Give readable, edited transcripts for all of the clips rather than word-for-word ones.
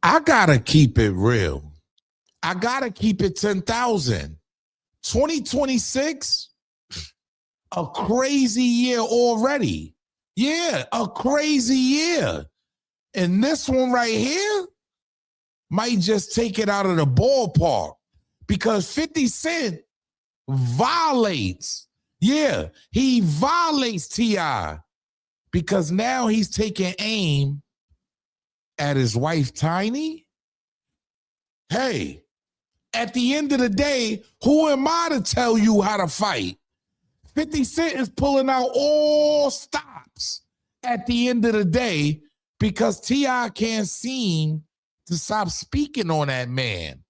I gotta keep it real. I gotta keep it 10,000. 2026, a crazy year already. Yeah, a crazy year. And this one right here might just take it out of the ballpark because 50 Cent violates. Yeah, he violates T.I. because now he's taking aim at his wife, Tiny. Hey, at the end of the day, who am I to tell you how to fight? 50 Cent is pulling out all stops at the end of the day because T.I. can't seem to stop speaking on that man.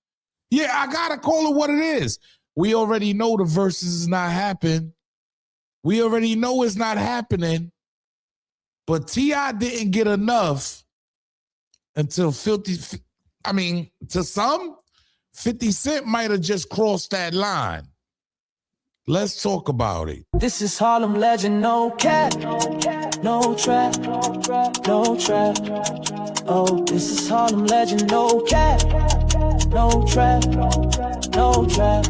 Yeah, I got to call it what it is. We already know the Verzuz is not happening. We already know it's not happening. But T.I. didn't get enough until to some, 50 Cent might have just crossed that line. Let's talk about it. This is Harlem legend, no cap, no trap, no trap. Oh, this is Harlem legend, no cap, no trap, no trap.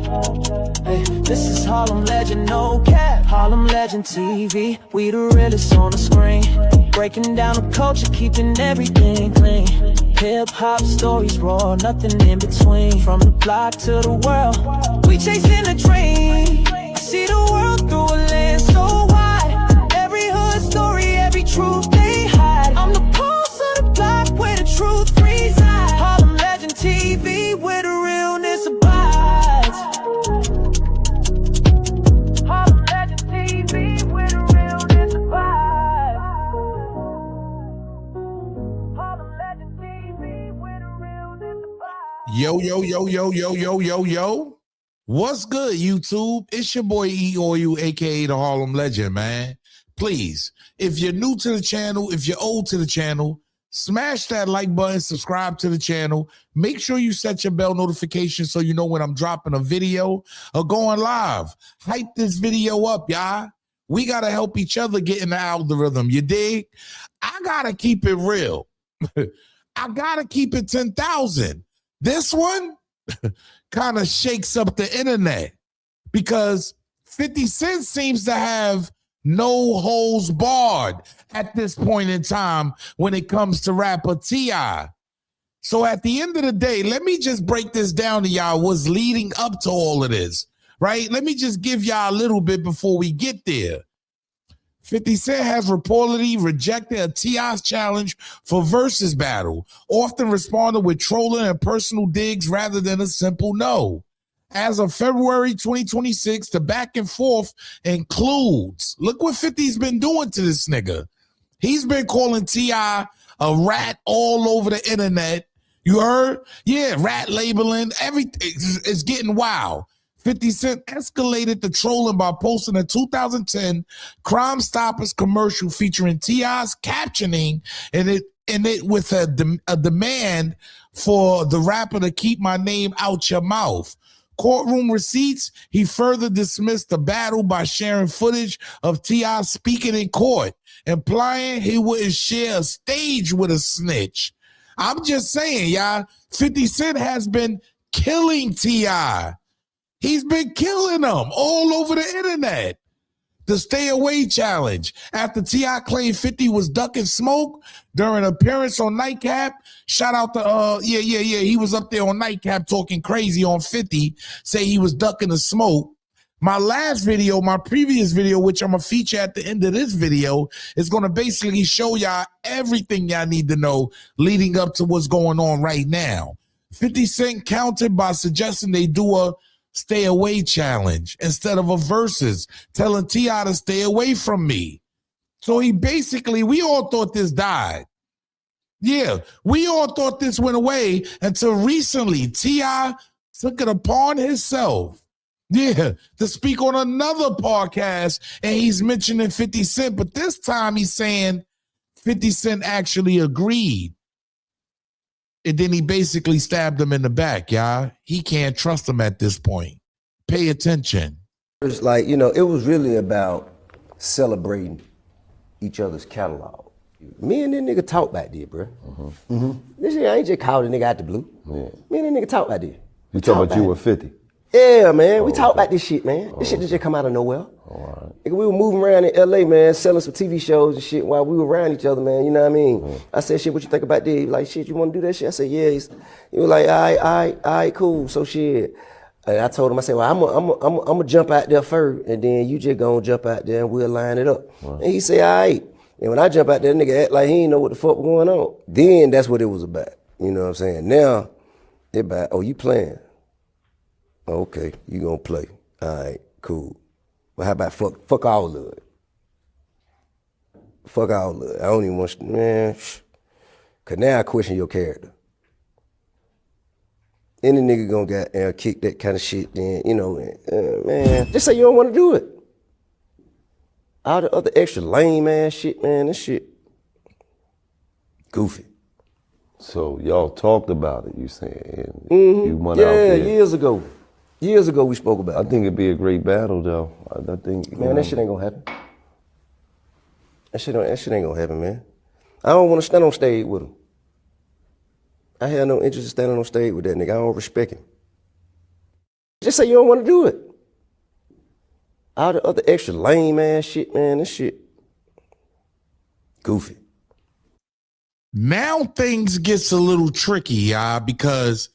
Hey, this is Harlem legend, no cap. Harlem legend TV, we the realest on the screen. Breaking down the culture, keeping everything clean. Hip-hop stories raw, nothing in between. From the block to the world, we chasing a dream. I see the world through a lens so wide. Every hood story, every truth they hide. I'm the pulse of the block where the truth resides. Harlem legend TV, where the realness abides. Harlem legend TV, where the realness abides. Harlem legend TV, where the realness abides. Yo, yo, yo, yo, yo, yo, yo, yo. What's good, YouTube? It's your boy E-Oil, aka the Harlem Legend, man. Please, if you're new to the channel, if you're old to the channel, smash that like button, subscribe to the channel. Make sure you set your bell notification so you know when I'm dropping a video or going live. Hype this video up, y'all. We got to help each other get in the algorithm, you dig? I got to keep it real. I got to keep it 10,000. This one kind of shakes up the internet because 50 Cent seems to have no holds barred at this point in time when it comes to rapper T.I. So at the end of the day, let me just break this down to y'all what's leading up to all of this, right? Let me just give y'all a little bit before we get there. 50 Cent has reportedly rejected a T.I.'s challenge for Verzuz battle, often responding with trolling and personal digs rather than a simple no. As of February 2026, the back and forth includes, look what 50's been doing to this nigga. He's been calling T.I. a rat all over the internet. You heard? Yeah, rat labeling, everything is getting wild. 50 Cent escalated the trolling by posting a 2010 Crime Stoppers commercial featuring T.I.'s captioning in it with a demand for the rapper to keep my name out your mouth. Courtroom receipts, he further dismissed the battle by sharing footage of T.I. speaking in court, implying he wouldn't share a stage with a snitch. I'm just saying, y'all, 50 Cent has been killing T.I. He's been killing them all over the internet. The Stay Away Challenge. After T.I. claimed 50 was ducking smoke during an appearance on Nightcap. Shout out to, he was up there on Nightcap talking crazy on 50, say he was ducking the smoke. My last video, my previous video, which I'm going to feature at the end of this video, is going to basically show y'all everything y'all need to know leading up to what's going on right now. 50 Cent countered by suggesting they do a Stay Away challenge instead of a Verzuz, telling T.I. to stay away from me. So he basically, we all thought this died. Yeah, we all thought this went away until recently T.I. took it upon himself, to speak on another podcast, and he's mentioning 50 Cent, but this time he's saying 50 Cent actually agreed. And then he basically stabbed him in the back, y'all. He can't trust him at this point. Pay attention. It's like, it was really about celebrating each other's catalog. Me and that nigga talk about this, bro. This shit, I ain't just called a nigga out the blue. Yeah. Me and that nigga talk about this. You talking about you were 50? Yeah, man. We talk about this shit, man. This shit just come out of nowhere. All right. Nigga, we were moving around in LA, man, selling some TV shows and shit while we were around each other, man. You know what I mean? I said, shit, what you think about this? He was like, shit, you want to do that shit? I said, yeah. He was like, all right, cool. So shit. And I told him, I said, well, I'm gonna jump out there first, and then you just gonna jump out there and we'll line it up. And he said, all right. And when I jump out there, nigga act like he ain't know what the fuck was going on. Then that's what it was about. You know what I'm saying? Now, it about, oh, you playing? Okay, you gonna play. All right, cool. Well, how about fuck all of it? Fuck all of it. I don't even want, man, cause now I question your character. Any nigga gonna get kick that kind of shit, then, you know, man, just say you don't wanna do it. All the other extra lame ass shit, man, this shit goofy. So y'all talked about it, you saying? You went out there. Years ago. Years ago we spoke about it. I think it'd be a great battle, though. I think, man, that shit ain't gonna happen. That shit ain't gonna happen, man. I don't wanna stand on stage with him. I have no interest in standing on stage with that nigga. I don't respect him. Just say you don't wanna do it. All the other extra lame ass shit, man, this shit goofy. Now things gets a little tricky, y'all, because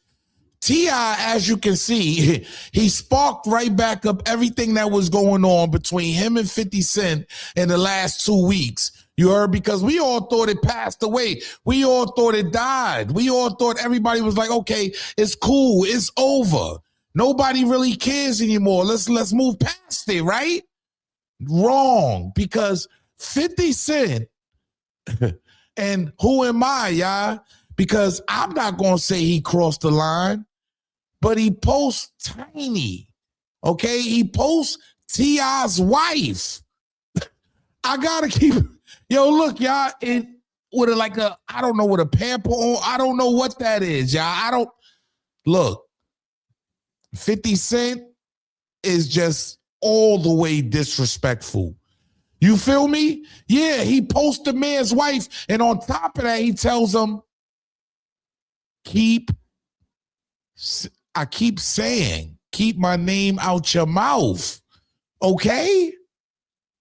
T.I, as you can see, he sparked right back up everything that was going on between him and 50 Cent in the last 2 weeks. You heard? Because we all thought it passed away. We all thought it died. We all thought everybody was like, okay, it's cool. It's over. Nobody really cares anymore. Let's move past it, right? Wrong, because 50 Cent, and who am I, y'all? Because I'm not going to say he crossed the line, but he posts Tiny, okay? He posts T.I.'s wife. I got to keep, yo, look, y'all, with I don't know, with a pamper on, I don't know what that is, y'all. Look, 50 Cent is just all the way disrespectful. You feel me? Yeah, he posts the man's wife, and on top of that, he tells him, I keep saying, keep my name out your mouth, okay?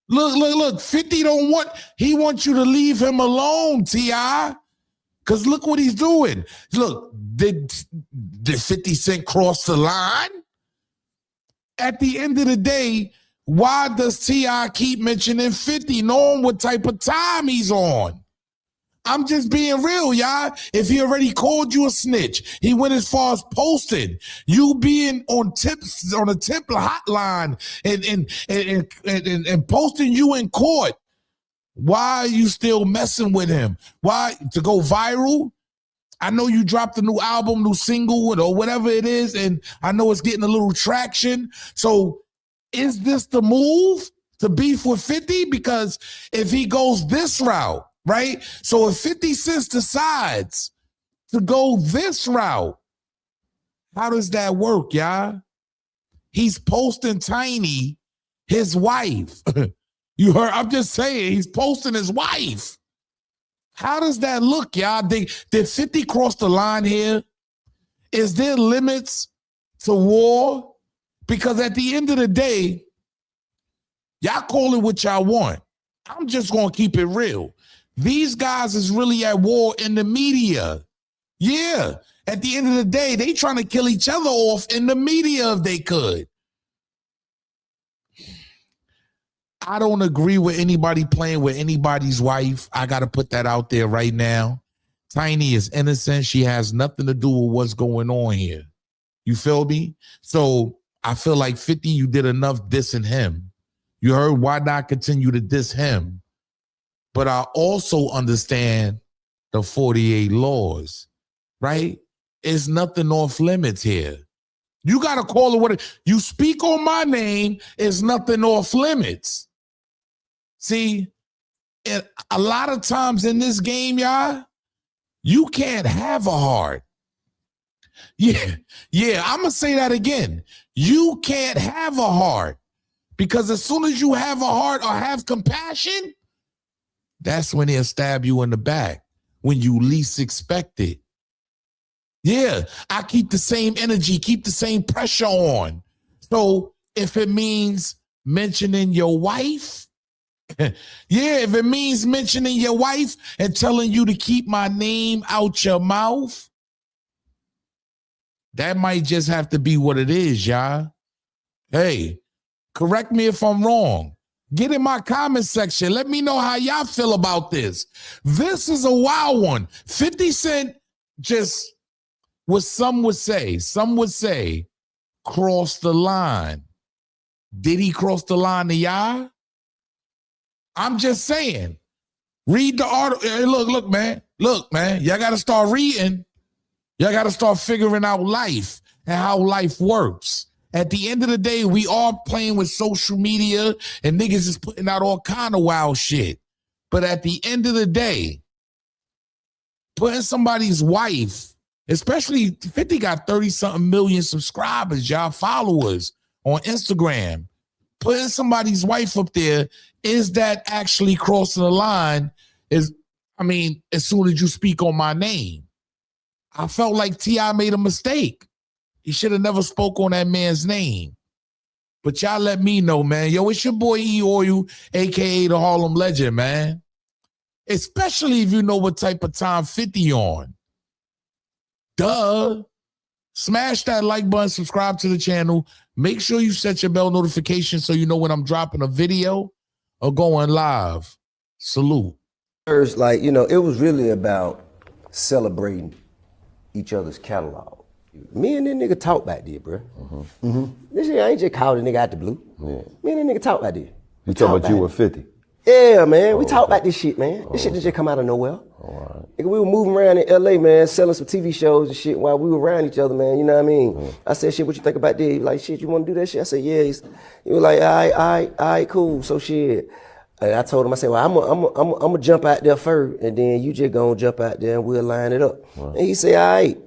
Look, 50 he wants you to leave him alone, T.I. Because look what he's doing. Look, did 50 Cent cross the line? At the end of the day, why does T.I keep mentioning 50, knowing what type of time he's on? I'm just being real, y'all. If he already called you a snitch, he went as far as posting you being on a tip hotline and posting you in court. Why are you still messing with him? Why? To go viral? I know you dropped a new album, new single, or whatever it is, and I know it's getting a little traction. So is this the move to beef with 50? Because if he goes this route, right? So if 50 Cent decides to go this route, how does that work, y'all? He's posting Tiny, his wife. You heard? I'm just saying, he's posting his wife. How does that look, y'all? Did 50 cross the line here? Is there limits to war? Because at the end of the day, y'all call it what y'all want. I'm just going to keep it real. These guys is really at war in the media. Yeah. At the end of the day, they trying to kill each other off in the media if they could. I don't agree with anybody playing with anybody's wife. I got to put that out there right now. Tiny is innocent. She has nothing to do with what's going on here. You feel me? So I feel like 50, you did enough dissing him. You heard? Why not continue to diss him? But I also understand the 48 laws, right? It's nothing off limits here. You got to call it what it, you speak on my name, it's nothing off limits. See, a lot of times in this game, y'all, you can't have a heart. Yeah, I'm going to say that again. You can't have a heart because as soon as you have a heart or have compassion, that's when they'll stab you in the back when you least expect it. Yeah, I keep the same energy, keep the same pressure on. So if it means mentioning your wife, if it means mentioning your wife and telling you to keep my name out your mouth, that might just have to be what it is, y'all. Hey, correct me if I'm wrong. Get in my comment section. Let me know how y'all feel about this. This is a wild one. 50 Cent just, what some would say, crossed the line. Did he cross the line to y'all? I'm just saying. Read the article. Hey, look, man. Look, man. Y'all got to start reading. Y'all got to start figuring out life and how life works. At the end of the day, we all playing with social media and niggas is putting out all kind of wild shit. But at the end of the day, putting somebody's wife, especially 50 got 30-something million subscribers, y'all followers on Instagram. Putting somebody's wife up there, is that actually crossing the line? As soon as you speak on my name. I felt like T.I made a mistake. He should have never spoke on that man's name. But y'all let me know, man. Yo, it's your boy E Oil, a.k.a. the Harlem Legend, man. Especially if you know what type of time 50 on. Duh. Smash that like button, subscribe to the channel. Make sure you set your bell notification so you know when I'm dropping a video or going live. Salute. Like, it was really about celebrating each other's catalog. Me and this nigga talk back there, bro. This shit, I ain't just called a nigga out the blue. Yeah. Me and this nigga talk about this. You talking about you with 50? Yeah, man. We talk about this shit, man. This shit just come out of nowhere. All right. Nigga, we were moving around in LA, man, selling some TV shows and shit while we were around each other, man. You know what I mean? I said, shit, what you think about this? He was like, shit, you want to do that shit? I said, yeah. He was like, all right, cool. So shit. And I told him, I said, well, I'm gonna jump out there first, and then you just gonna jump out there and we'll line it up. Right. And he said, all right.